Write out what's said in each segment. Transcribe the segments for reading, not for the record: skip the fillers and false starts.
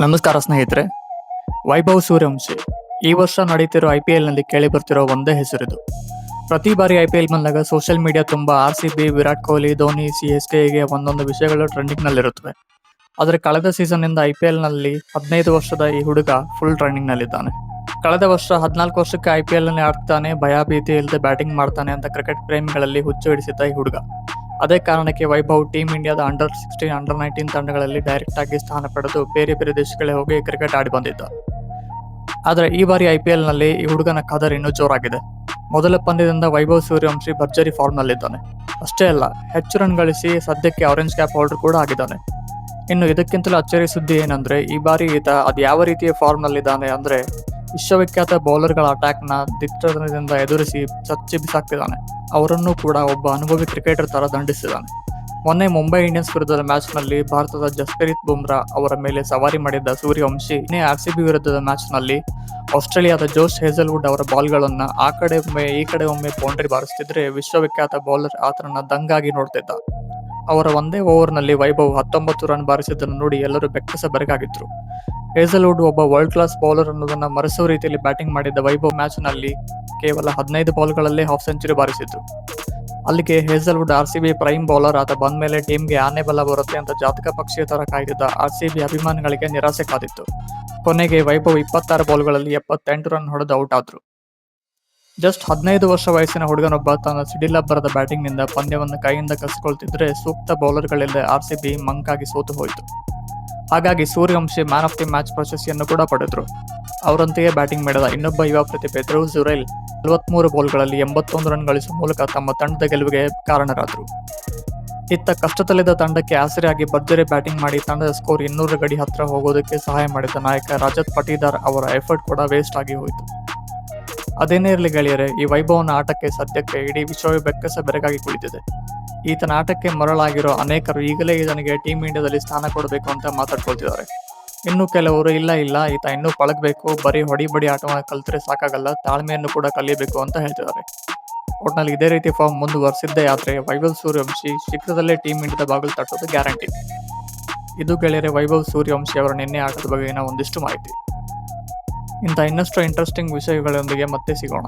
ನಮಸ್ಕಾರ ಸ್ನೇಹಿತರೆ. ವೈಭವ್ ಸೂರ್ಯವಂಶಿ ಈ ವರ್ಷ ನಡೀತಿರೋ IPLನಲ್ಲಿ ಕೇಳಿ ಬರ್ತಿರೋ ಒಂದೇ ಹೆಸರಿದು. ಪ್ರತಿ ಬಾರಿ IPL ಬಂದಾಗ ಸೋಷಿಯಲ್ ಮೀಡಿಯಾ ತುಂಬ RCB, ವಿರಾಟ್ ಕೊಹ್ಲಿ, ಧೋನಿ, CSK ಹೀಗೆ ಒಂದೊಂದು ವಿಷಯಗಳು ಟ್ರೆಂಡಿಂಗ್ನಲ್ಲಿರುತ್ತವೆ. ಆದರೆ ಕಳೆದ ಸೀಸನ್ನಿಂದ IPLನಲ್ಲಿ 15 ವರ್ಷದ ಈ ಹುಡುಗ ಫುಲ್ ಟ್ರೆಂಡಿಂಗ್ನಲ್ಲಿದ್ದಾನೆ. ಕಳೆದ ವರ್ಷ 14 ವರ್ಷಕ್ಕೆ IPLನಲ್ಲಿ ಆಡ್ತಾನೆ, ಭಯಭೀತಿ ಇಲ್ಲದೆ ಬ್ಯಾಟಿಂಗ್ ಮಾಡ್ತಾನೆ ಅಂತ ಕ್ರಿಕೆಟ್ ಪ್ರೇಮಿಗಳಲ್ಲಿ ಹುಚ್ಚು ಹಿಡಿಸಿದ್ದ ಈ ಹುಡುಗ. ಅದೇ ಕಾರಣಕ್ಕೆ ವೈಭವ್ ಟೀಮ್ ಇಂಡಿಯಾದ ಅಂಡರ್-16, ಅಂಡರ್-19 ತಂಡಗಳಲ್ಲಿ ಡೈರೆಕ್ಟ್ ಆಗಿ ಸ್ಥಾನ ಪಡೆದು ಬೇರೆ ಬೇರೆ ದೇಶಗಳಿಗೆ ಹೋಗಿ ಕ್ರಿಕೆಟ್ ಆಡಿ ಬಂದಿದ್ದ. ಆದರೆ ಈ ಬಾರಿ IPLನಲ್ಲಿ ಈ ಹುಡುಗನ ಕದರ್ ಇನ್ನೂ ಜೋರಾಗಿದೆ. ಮೊದಲ ಪಂದ್ಯದಿಂದ ವೈಭವ್ ಸೂರ್ಯವಂಶಿ ಭರ್ಜರಿ ಫಾರ್ಮ್ನಲ್ಲಿದ್ದಾನೆ. ಅಷ್ಟೇ ಅಲ್ಲ, ಹೆಚ್ಚು ರನ್ ಗಳಿಸಿ ಸದ್ಯಕ್ಕೆ ಆರೆಂಜ್ ಕ್ಯಾಪ್ ಹೋಲ್ಡರ್ ಕೂಡ ಆಗಿದ್ದಾನೆ. ಇನ್ನು ಇದಕ್ಕಿಂತಲೂ ಅಚ್ಚರಿ ಸುದ್ದಿ ಏನಂದ್ರೆ, ಈ ಬಾರಿ ಈತ ಅದು ಯಾವ ರೀತಿಯ ಫಾರ್ಮ್ನಲ್ಲಿದ್ದಾನೆ ಅಂದ್ರೆ, ವಿಶ್ವವಿಖ್ಯಾತ ಬೌಲರ್ಗಳ ಅಟ್ಯಾಕ್ನ ದಿಟ್ಟತನದಿಂದ ಎದುರಿಸಿ ಚಚ್ಚಿ ಬಿಸಾಕ್ತಿದ್ದಾನೆ. ಅವರನ್ನು ಕೂಡ ಒಬ್ಬ ಅನುಭವಿ ಕ್ರಿಕೆಟರ್ ತರ ದಂಡಿಸಿದ್ದಾನೆ. ಮೊನ್ನೆ ಮುಂಬೈ ಇಂಡಿಯನ್ಸ್ ವಿರುದ್ಧದ ಮ್ಯಾಚ್ನಲ್ಲಿ ಭಾರತದ ಜಸ್ಪ್ರೀತ್ ಬುಮ್ರಾ ಅವರ ಮೇಲೆ ಸವಾರಿ ಮಾಡಿದ್ದ ಸೂರ್ಯವಂಶಿ RCB ವಿರುದ್ಧದ ಮ್ಯಾಚ್ನಲ್ಲಿ ಆಸ್ಟ್ರೇಲಿಯಾದ ಜೋಶ್ ಹೇಜಲ್ವುಡ್ ಅವರ ಬಾಲ್ಗಳನ್ನು ಆ ಕಡೆ ಒಮ್ಮೆ ಈ ಕಡೆ ಒಮ್ಮೆ ಬೌಂಡ್ರಿ ಬಾರಿಸ್ತಿದ್ರೆ ವಿಶ್ವವಿಖ್ಯಾತ ಬೌಲರ್ ಆತನನ್ನ ದಂಗಾಗಿ ನೋಡ್ತಿದ್ದ. ಅವರ ಒಂದೇ ಓವರ್ನಲ್ಲಿ ವೈಭವ್ 19 ರನ್ ಬಾರಿಸಿದ್ದನ್ನು ನೋಡಿ ಎಲ್ಲರೂ ಬೆಕ್ಕಸಬೆರಗಾಗಿದ್ರು. ಹೇಜಲ್ವುಡ್ ಒಬ್ಬ ವರ್ಲ್ಡ್ ಕ್ಲಾಸ್ ಬೌಲರ್ ಅನ್ನೋದನ್ನ ಮರೆಸೋ ರೀತಿಯಲ್ಲಿ ಬ್ಯಾಟಿಂಗ್ ಮಾಡಿದ್ದ ವೈಭವ್ ಮ್ಯಾಚ್ನಲ್ಲಿ ಕೇವಲ 15 ಬಾಲ್ಗಳಲ್ಲೇ ಹಾಫ್ ಸೆಂಚುರಿ ಬಾರಿಸಿದ್ರು. ಅಲ್ಲಿಗೆ ಹೇಜಲ್ವುಡ್ RCB ಪ್ರೈಮ್ ಬೌಲರ್ ಆತ ಬಂದ ಮೇಲೆ ಟೀಮ್ಗೆ ಆನೆ ಬಲ ಬರುತ್ತೆ ಅಂತ ಜಾತಕ ಪಕ್ಷಿಯ ತರ ಕಾಯ್ದಿದ್ದ RCB ಅಭಿಮಾನಿಗಳಿಗೆ ನಿರಾಸೆ ಕಾದಿತ್ತು. ಕೊನೆಗೆ ವೈಭವ್ 26 ಬಾಲ್ಗಳಲ್ಲಿ 78 ರನ್ ಹೊಡೆದು ಔಟ್ ಆದ್ರು. ಜಸ್ಟ್ 15 ವರ್ಷ ವಯಸ್ಸಿನ ಹುಡುಗನೊಬ್ಬ ತನ್ನ ಸಿಡಿಲಬ್ಬರದ ಬ್ಯಾಟಿಂಗ್ನಿಂದ ಪಂದ್ಯವನ್ನು ಕೈಯಿಂದ ಕಸಿಕೊಳ್ತಿದ್ರೆ ಸೂಕ್ತ ಬೌಲರ್ಗಳಿಲ್ಲದೆ RCB ಮಂಕಾಗಿ ಸೋತು ಹೋಯಿತು. ಹಾಗಾಗಿ Suryavanshi man of the match ಪ್ರಶಸ್ತಿಯನ್ನು ಕೂಡ ಪಡೆದ್ರು. ಅವರಂತೆಯೇ ಬ್ಯಾಟಿಂಗ್ ಮಾಡಿದ ಇನ್ನೊಬ್ಬ ಯುವ ಪ್ರತಿಭೆ ಧ್ರುವ್ ಜುರೈಲ್ 43 ಬಾಲ್ಗಳಲ್ಲಿ 81 ರನ್ ಗಳಿಸುವ ಮೂಲಕ ತಮ್ಮ ತಂಡದ ಗೆಲುವಿಗೆ ಕಾರಣರಾದರು. ಇತ್ತ ಕಷ್ಟದಲ್ಲಿದ್ದ ತಂಡಕ್ಕೆ ಆಸರೆಯಾಗಿ ಭರ್ಜರಿ ಬ್ಯಾಟಿಂಗ್ ಮಾಡಿ ತಂಡದ ಸ್ಕೋರ್ 200 ಗಡಿ ಹತ್ರ ಹೋಗೋದಕ್ಕೆ ಸಹಾಯ ಮಾಡಿದ ನಾಯಕ ರಜತ್ ಪಟಿದಾರ್ ಅವರ ಎಫರ್ಟ್ ಕೂಡ ವೇಸ್ಟ್ ಆಗಿ ಹೋಯಿತು. ಅದೇನೇ ಇರಲಿ ಗೆಳೆಯರೆ, ಈ ವೈಭವನ ಆಟಕ್ಕೆ ಸದ್ಯಕ್ಕೆ ಇಡೀ ವಿಶ್ವವೇ ಬೆರಗಾಗಿ ಕುಳಿತಿದೆ. ಈತನ ಆಟಕ್ಕೆ ಮರಳಾಗಿರೋ ಅನೇಕರು ಈಗಲೇ ಈತನಿಗೆ ಟೀಮ್ ಇಂಡಿಯಾದಲ್ಲಿ ಸ್ಥಾನ ಕೊಡಬೇಕು ಅಂತ ಮಾತಾಡ್ಕೊಳ್ತಿದ್ದಾರೆ. ಇನ್ನು ಕೆಲವರು ಇಲ್ಲ ಈತ ಇನ್ನೂ ಪಳಗಬೇಕು, ಬರೀ ಹೊಡಿ ಆಟವನ್ನು ಕಲ್ತ್ರೆ ಸಾಕಾಗಲ್ಲ, ತಾಳ್ಮೆಯನ್ನು ಕೂಡ ಕಲಿಯಬೇಕು ಅಂತ ಹೇಳ್ತಿದ್ದಾರೆ. ಒಟ್ನಲ್ಲಿ ಇದೇ ರೀತಿ ಫಾರ್ಮ್ ಮುಂದುವರೆಸಿದ್ದೇ ಆದ್ರೆ ವೈಭವ್ ಸೂರ್ಯವಂಶಿ ಶೀಘ್ರದಲ್ಲೇ ಟೀಮ್ ಇಂಡಿಯಾದ ಬಾಗಿಲು ತಟ್ಟೋದು ಗ್ಯಾರಂಟಿ. ಇದು ಗೆಳೆಯರೆ ವೈಭವ್ ಸೂರ್ಯವಂಶಿ ಅವರ ನಿನ್ನೆ ಆಟದ ಬಗೆಗಿನ ಒಂದಿಷ್ಟು ಮಾಹಿತಿ. ಇಂಥ ಇನ್ನಷ್ಟು ಇಂಟ್ರೆಸ್ಟಿಂಗ್ ವಿಷಯಗಳೊಂದಿಗೆ ಮತ್ತೆ ಸಿಗೋಣ.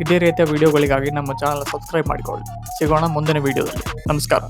ಇದೇ ರೀತಿಯ ವಿಡಿಯೋಗಳಿಗಾಗಿ ನಮ್ಮ ಚಾನಲ್ ಸಬ್ಸ್ಕ್ರೈಬ್ ಮಾಡಿಕೊಳ್ಳಿ. ಸಿಗೋಣ ಮುಂದಿನ ವಿಡಿಯೋದಲ್ಲಿ. ನಮಸ್ಕಾರ.